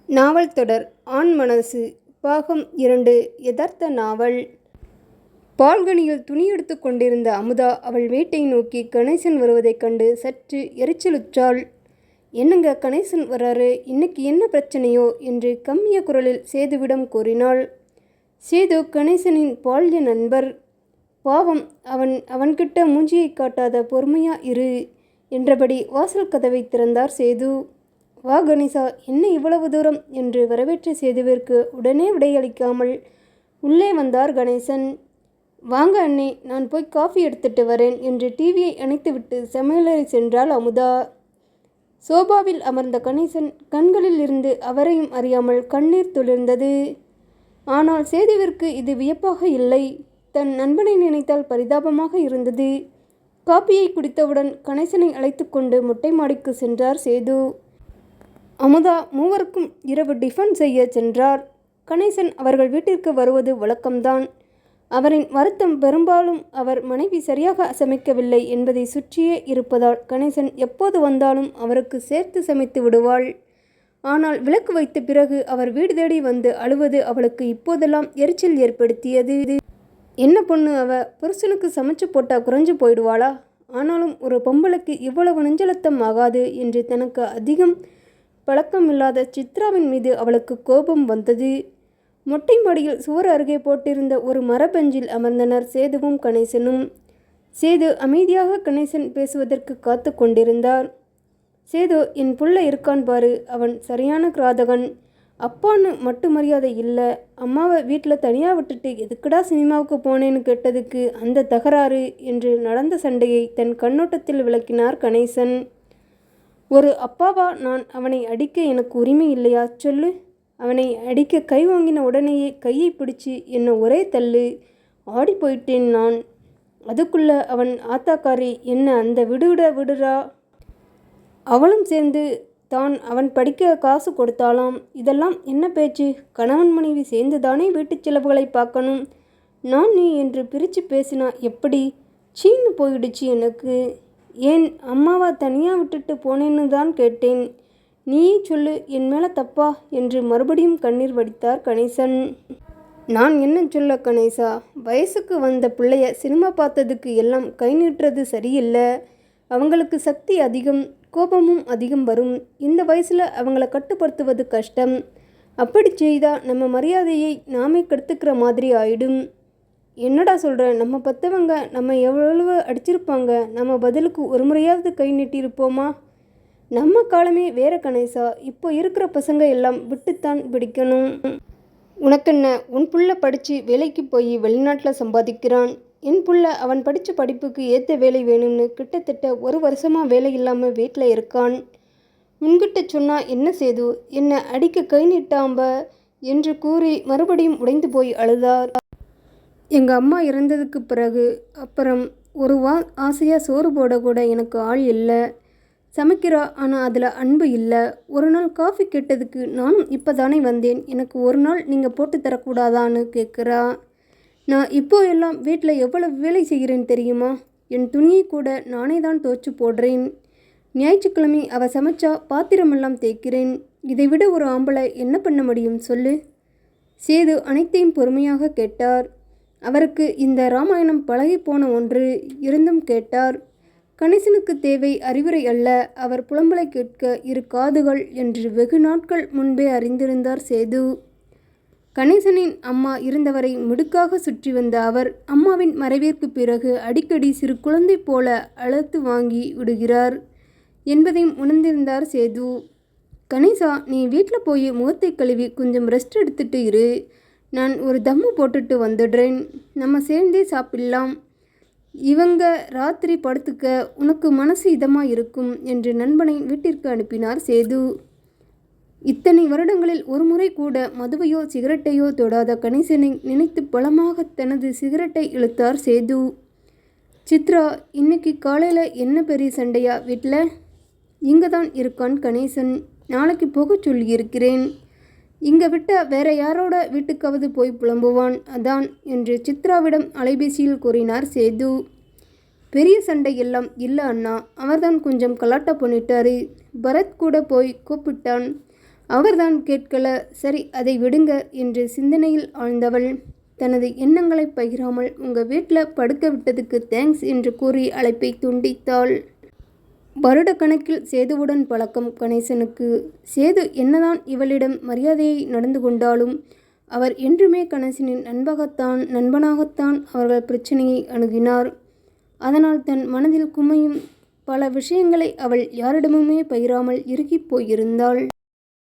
நாவல் தொடர் ஆண் மனசு பாகம் 2 யதார்த்த நாவல். பால்கனியில் துணி எடுத்து கொண்டிருந்த அமுதா அவள் வீட்டை நோக்கி கணேசன் வருவதைக் கண்டு சற்று எரிச்சலுற்றாள். என்னங்க கணேசன் வராரு, இன்னைக்கு என்ன பிரச்சனையோ என்று கம்மிய குரலில் சேதுவிடம் கூறினாள். சேது கணேசனின் பால்ய நண்பர். பாவம், அவன்கிட்ட மூஞ்சியை காட்டாத பொறுமையா இரு என்றபடி வாசல் கதவை திறந்தார் சேது. வா கணேசா, என்ன இவ்வளவு தூரம் என்று வரவேற்ற சேதுவிற்கு உடனே விடையளிக்காமல் உள்ளே வந்தார் கணேசன். வாங்க அண்ணே, நான் போய் காஃபி எடுத்துட்டு வரேன் என்று டிவியை அணைத்துவிட்டு சமையலறை சென்றாள் அமுதா. சோபாவில் அமர்ந்த கணேசன் கண்களில் இருந்து அவரையும் அறியாமல் கண்ணீர் துளிர்ந்தது. ஆனால் சேதுவிற்கு இது வியப்பாக இல்லை, தன் நண்பனை நினைத்தால் பரிதாபமாக இருந்தது. காப்பியை குடித்தவுடன் கணேசனை அழைத்து கொண்டு மொட்டை மாடிக்கு சென்றார் சேது. அமுதா மூவருக்கும் இரவு டிஃபன் செய்ய சென்றார். கணேசன் அவர்கள் வீட்டிற்கு வருவது வழக்கம்தான். அவரின் வருத்தம் பெரும்பாலும் அவர் மனைவி சரியாக சமைக்கவில்லை என்பதை சுற்றியே இருப்பதால் கணேசன் எப்போது வந்தாலும் அவருக்கு சேர்த்து சமைத்து விடுவாள். ஆனால் விளக்கு வைத்த பிறகு அவர் வீடு தேடி வந்து அழுவது அவளுக்கு இப்போதெல்லாம் எரிச்சல் ஏற்படுத்தியது. என்ன பொண்ணு அவ, புருஷனுக்கு சமைச்சு போட்டா குறைஞ்சு போயிடுவாளா? ஆனாலும் ஒரு பொம்பளைக்கு இவ்வளவு நெஞ்சலத்தம் ஆகாது என்று தனக்கு அதிகம் பழக்கமில்லாத சித்ராவின் மீது அவளுக்கு கோபம் வந்தது. மொட்டை மாடியில் சுவர் அருகே போட்டிருந்த ஒரு மரபெஞ்சில் அமர்ந்தனர் சேதுவும் கணேசனும். சேது அமைதியாக கணேசன் பேசுவதற்கு காத்து கொண்டிருந்தார். சேது, என் புள்ள இருக்கான் பாரு, அவன் சரியான கிராதகன். அப்பான்னு மட்டு மரியாதை இல்லை. அம்மாவை வீட்டில் தனியாக விட்டுட்டு எதுக்குடா சினிமாவுக்கு போனேன்னு கேட்டதுக்கு அந்த தகராறு என்று நடந்த சண்டையை தன் கண்ணோட்டத்தில் விளக்கினார் கணேசன். ஒரு அப்பாவா நான் அவனை அடிக்க எனக்கு உரிமை இல்லையா சொல்லு? அவனை அடிக்க கை வாங்கின உடனேயே கையை பிடிச்சி என்னை ஒரே தள்ளு. ஆடி போயிட்டேன் நான். அதுக்குள்ள அவன் ஆத்தாக்காரி என்ன அந்த விடுறா. அவளும் சேர்ந்து தான் அவன் படிக்க காசு கொடுத்தாலாம். இதெல்லாம் என்ன பேச்சு? கணவன் மனைவி சேர்ந்து தானே வீட்டு செலவுகளை பார்க்கணும். நான் நீ என்று பிரித்து பேசினா எப்படி? சீன்னு போயிடுச்சு எனக்கு. ஏன் அம்மாவா தனியாக விட்டுட்டு போனேன்னு தான் கேட்டேன். நீயே சொல்லு, என் மேலே தப்பா என்று மறுபடியும் கண்ணீர் வடித்தார் கணேசன். நான் என்ன சொல்ல கணேசா, வயசுக்கு வந்த பிள்ளைய சினிமா பார்த்ததுக்கு எல்லாம் கை நீட்டுறது சரியில்லை. அவங்களுக்கு சக்தி அதிகம், கோபமும் அதிகம் வரும். இந்த வயசில் அவங்கள கட்டுப்படுத்துவது கஷ்டம். அப்படி செய்தால் நம்ம மரியாதையை நாமே கெடுத்துக்கிற மாதிரி ஆயிடும். என்னடா சொல்கிற? நம்ம பத்தவங்க நம்ம எவ்வளவு அடிச்சிருப்பாங்க. நம்ம பதிலுக்கு ஒரு முறையாவது கை நீட்டியிருப்போமா? நம்ம காலமே வேற கணேசா. இப்போ இருக்கிற பசங்க எல்லாம் விட்டுத்தான் பிடிக்கணும். உனக்கென்ன, உன் புள்ள படித்து வேலைக்கு போய் வெளிநாட்டில் சம்பாதிக்கிறான். என் புள்ள அவன் படித்த படிப்புக்கு ஏற்ற வேலை வேணும்னு கிட்டத்தட்ட 1 வருஷமாக வேலை இல்லாமல் வீட்டில் இருக்கான். உன்கிட்ட சொன்னால் என்ன சேது, என்னை அடிக்க கை நீட்டாம்ப என்று கூறி மறுபடியும் உடைந்து போய் அழுதார். எங்கள் அம்மா இறந்ததுக்கு பிறகு அப்புறம் ஒரு ஆசையாக சோறு போட கூட எனக்கு ஆள் இல்லை. சமைக்கிறா, ஆனால் அதில் அன்பு இல்லை. ஒரு நாள் காஃபி கேட்டதுக்கு நானும் இப்போ தானே வந்தேன், எனக்கு ஒரு நாள் நீங்கள் போட்டு தரக்கூடாதான்னு கேட்குறா. நான் இப்போ எல்லாம் வீட்டில் எவ்வளவு வேலை செய்கிறேன் தெரியுமா? என் துணியை கூட நானே தான் துவைச்சு போடுறேன். ஞாயிற்றுக்கிழமை அவள் சமைச்சா பாத்திரமெல்லாம் தேய்க்கிறேன். இதை விட ஒரு ஆம்பளை என்ன பண்ண முடியும் சொல்லு? சேது அனைத்தையும் பொறுமையாக கேட்டார். அவருக்கு இந்த ராமாயணம் பழகிப்போன ஒன்று இருந்தும் கேட்டார். கணேசனுக்கு தேவை அறிவுரை அல்ல, அவர் புலம்பலை கேட்க 2 காதுகள் என்று வெகு நாட்கள் முன்பே அறிந்திருந்தார் சேது. கணேசனின் அம்மா இருந்தவரை மிடுக்காக சுற்றி வந்த அவர் அம்மாவின் மறைவிற்கு பிறகு அடிக்கடி சிறு குழந்தை போல அழைத்து வாங்கி விடுகிறார் என்பதையும் உணர்ந்திருந்தார் சேது. கணேசா, நீ வீட்டில் போய் முகத்தை கழுவி கொஞ்சம் ரெஸ்ட் எடுத்துட்டு இரு. நான் ஒரு தம்மு போட்டுட்டு வந்துடுறேன். நம்ம சேர்ந்தே சாப்பிடலாம். இவங்க ராத்திரி படுத்துக்க உனக்கு மனசு இதமாக இருக்கும் என்று நண்பனை வீட்டிற்கு அனுப்பினார் சேது. இத்தனை வருடங்களில் ஒரு முறை கூட மதுவையோ சிகரெட்டையோ தொடாத கணேசனை நினைத்து பலமாக தனது சிகரெட்டை இழுத்தார் சேது. சித்ரா, இன்னைக்கு காலையில் என்ன பெரிய சண்டையா வீட்டில்? இங்கே தான் இருக்கான் கணேசன். நாளைக்கு போக சொல்லியிருக்கிறேன். இங்கே விட்டால் வேற யாரோட வீட்டுக்காவது போய் புலம்புவான், அதான் என்று சித்ராவிடம் அலைபேசியில் கூறினார் சேது. பெரிய சண்டை எல்லாம் இல்லை அண்ணா, அவர்தான் கொஞ்சம் கலாட்டா பண்ணிட்டாரு. பரத் கூட போய் கூப்பிட்டான். அவர்தான் கேட்கல, சரி அதை விடுங்க என்று சிந்தனையில் ஆழ்ந்தவள் தனது எண்ணங்களை பகிராமல் உங்க வீட்டில் படுக்க விட்டதுக்கு தேங்க்ஸ் என்று கூறி அழைப்பை துண்டித்தாள். வருடக்கணக்கில் சேதுவுடன் பழக்கம் கணேசனுக்கு. சேது என்னதான் இவளிடம் மரியாதையை நடந்து கொண்டாலும் அவர் என்றுமே கணேசனின் நண்பனாகத்தான் அவர்கள் பிரச்சனையை அணுகினார். அதனால் தன் மனதில் குமையும் பல விஷயங்களை அவள் யாரிடமுமே பகிராமல் இறுகிப் போயிருந்தாள்.